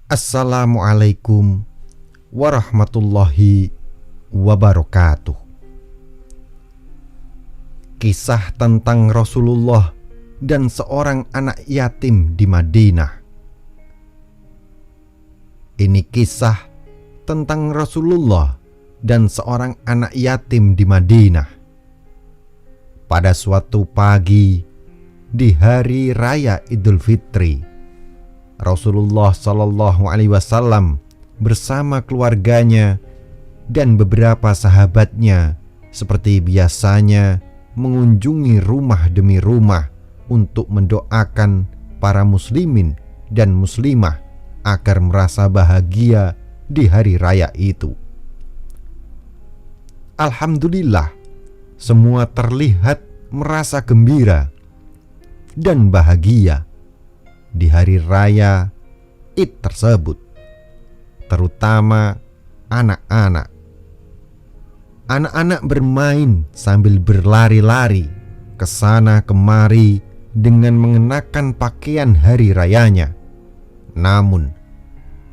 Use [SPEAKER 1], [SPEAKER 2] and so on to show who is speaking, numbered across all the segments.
[SPEAKER 1] Assalamualaikum warahmatullahi wabarakatuh. Kisah tentang Rasulullah dan seorang anak yatim di Madinah. Ini kisah tentang Rasulullah dan seorang anak yatim di Madinah. Pada suatu pagi di hari raya Idul Fitri, Rasulullah Shallallahu Alaihi Wasallam bersama keluarganya dan beberapa sahabatnya seperti biasanya mengunjungi rumah demi rumah untuk mendoakan para muslimin dan muslimah agar merasa bahagia di hari raya itu. Alhamdulillah, semua terlihat merasa gembira dan bahagia di hari raya Id tersebut, terutama anak-anak. Anak-anak bermain sambil berlari-lari ke sana kemari dengan mengenakan pakaian hari rayanya. Namun,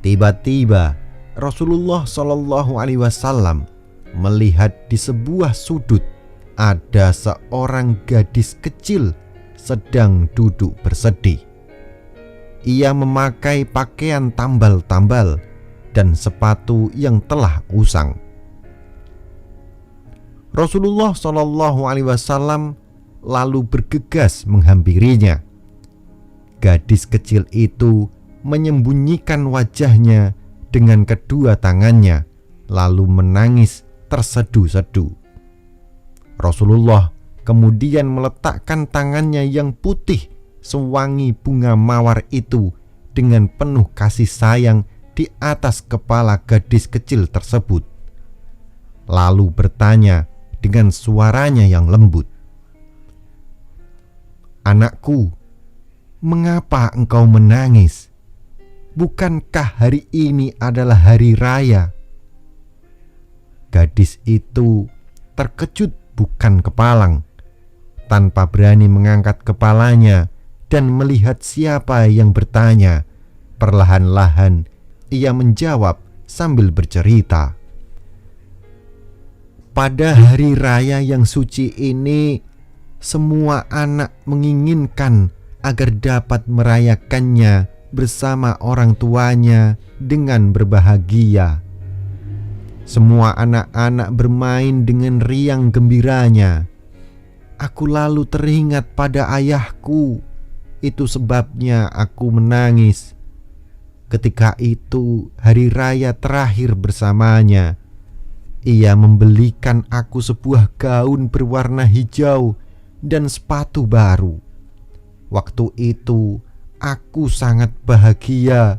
[SPEAKER 1] tiba-tiba Rasulullah Shallallahu Alaihi Wasallam melihat di sebuah sudut ada seorang gadis kecil sedang duduk bersedih. Ia memakai pakaian tambal-tambal dan sepatu yang telah usang. Rasulullah Shallallahu Alaihi Wasallam lalu bergegas menghampirinya. Gadis kecil itu menyembunyikan wajahnya dengan kedua tangannya, lalu menangis tersedu-sedu. Rasulullah kemudian meletakkan tangannya yang putih sewangi bunga mawar itu dengan penuh kasih sayang di atas kepala gadis kecil tersebut. Lalu bertanya dengan suaranya yang lembut, "Anakku, mengapa engkau menangis? Bukankah hari ini adalah hari raya?" Gadis itu terkejut bukan kepalang. Tanpa berani mengangkat kepalanya dan melihat siapa yang bertanya, perlahan-lahan ia menjawab sambil bercerita, "Pada hari raya yang suci ini, semua anak menginginkan agar dapat merayakannya bersama orang tuanya dengan berbahagia. Semua anak-anak bermain dengan riang gembiranya. Aku lalu teringat pada ayahku. Itu sebabnya aku menangis. Ketika itu hari raya terakhir bersamanya. Ia membelikan aku sebuah gaun berwarna hijau dan sepatu baru. Waktu itu aku sangat bahagia.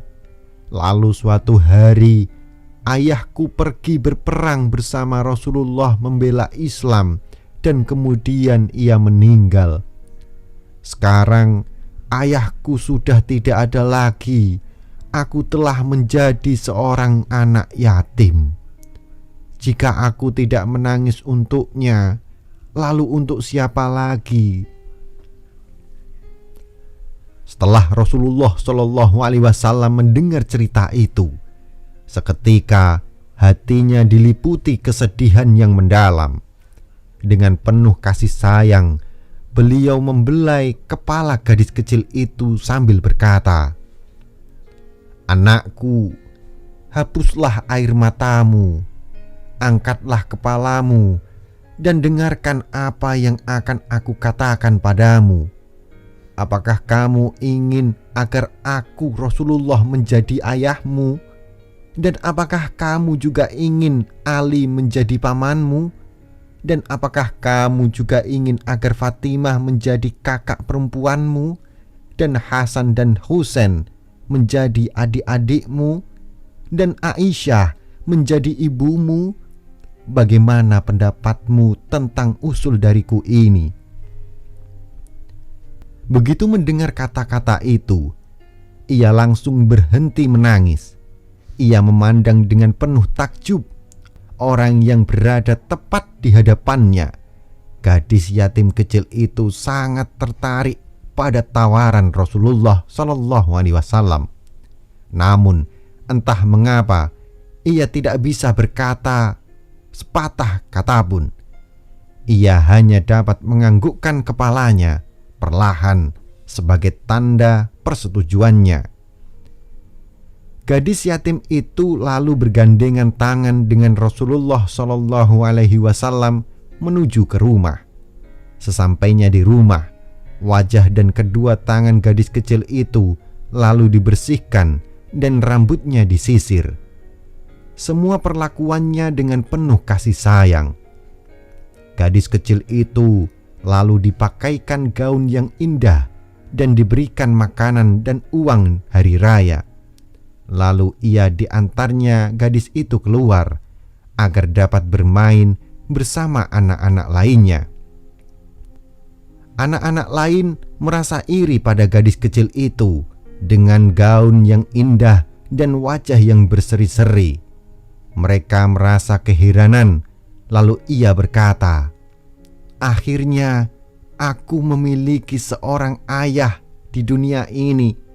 [SPEAKER 1] Lalu suatu hari ayahku pergi berperang bersama Rasulullah membela Islam dan kemudian ia meninggal. Sekarang ayahku sudah tidak ada lagi. Aku telah menjadi seorang anak yatim. Jika aku tidak menangis untuknya, lalu untuk siapa lagi?" Setelah Rasulullah Shallallahu Alaihi Wasallam mendengar cerita itu, seketika hatinya diliputi kesedihan yang mendalam. Dengan penuh kasih sayang, beliau membelai kepala gadis kecil itu sambil berkata, "Anakku, hapuslah air matamu, angkatlah kepalamu, dan dengarkan apa yang akan aku katakan padamu. Apakah kamu ingin agar aku Rasulullah menjadi ayahmu? Dan apakah kamu juga ingin Ali menjadi pamanmu? Dan apakah kamu juga ingin agar Fatimah menjadi kakak perempuanmu, dan Hasan dan Husain menjadi adik-adikmu, dan Aisyah menjadi ibumu? Bagaimana pendapatmu tentang usul dariku ini?" Begitu mendengar kata-kata itu, ia langsung berhenti menangis. Ia memandang dengan penuh takjub orang yang berada tepat di hadapannya. Gadis yatim kecil itu sangat tertarik pada tawaran Rasulullah Shallallahu Alaihi Wasallam. Namun Entah mengapa ia tidak bisa berkata sepatah kata pun. Ia hanya dapat menganggukkan kepalanya perlahan sebagai tanda persetujuannya. Gadis yatim itu lalu bergandengan tangan dengan Rasulullah Shallallahu Alaihi Wasallam menuju ke rumah. Sesampainya di rumah, wajah dan kedua tangan gadis kecil itu lalu dibersihkan dan rambutnya disisir. Semua perlakuannya dengan penuh kasih sayang. Gadis kecil itu lalu dipakaikan gaun yang indah dan diberikan makanan dan uang hari raya. Lalu ia diantarnya gadis itu keluar agar dapat bermain bersama anak-anak lainnya. Anak-anak lain merasa iri pada gadis kecil itu dengan gaun yang indah dan wajah yang berseri-seri. Mereka merasa keheranan. Lalu ia berkata, "Akhirnya aku memiliki seorang ayah di dunia ini.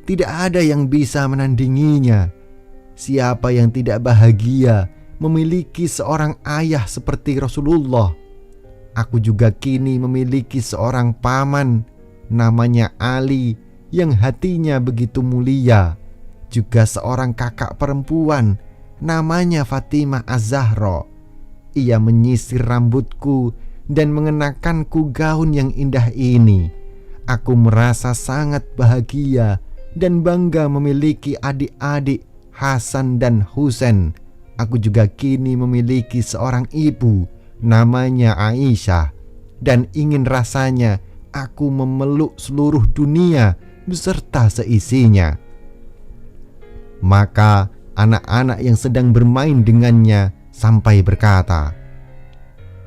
[SPEAKER 1] Tidak ada yang bisa menandinginya. Siapa yang tidak bahagia memiliki seorang ayah seperti Rasulullah? Aku juga kini memiliki seorang paman, namanya Ali, yang hatinya begitu mulia. Juga seorang kakak perempuan, namanya Fatimah Az-Zahra. Ia menyisir rambutku dan mengenakanku gaun yang indah ini. Aku merasa sangat bahagia dan bangga memiliki adik-adik Hasan dan Husain. Aku juga kini memiliki seorang ibu, namanya Aisyah, dan ingin rasanya aku memeluk seluruh dunia beserta seisinya." Maka anak-anak yang sedang bermain dengannya sampai berkata,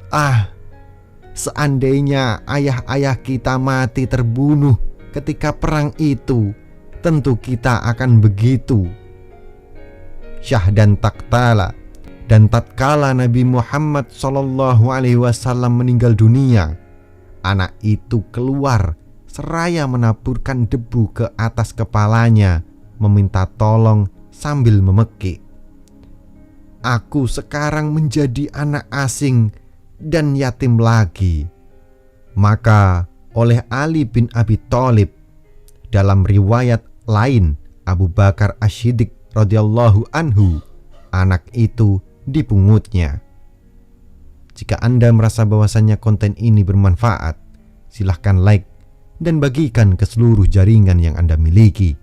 [SPEAKER 1] "Ah, seandainya ayah-ayah kita mati terbunuh ketika perang itu, tentu kita akan begitu." Syah dan tatkala Nabi Muhammad SAW meninggal dunia, anak itu keluar seraya menaburkan debu ke atas kepalanya, meminta tolong sambil memekik, "Aku sekarang menjadi anak asing dan yatim lagi." Maka oleh Ali bin Abi Thalib, dalam riwayat lain Abu Bakar Asy-Siddiq radhiyallahu anhu, anak itu dipungutnya. Jika Anda merasa bahwasannya konten ini bermanfaat, silahkan like dan bagikan ke seluruh jaringan yang Anda miliki.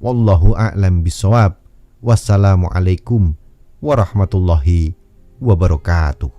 [SPEAKER 1] Wallahu a'lam bishawab. Wassalamualaikum warahmatullahi wabarakatuh.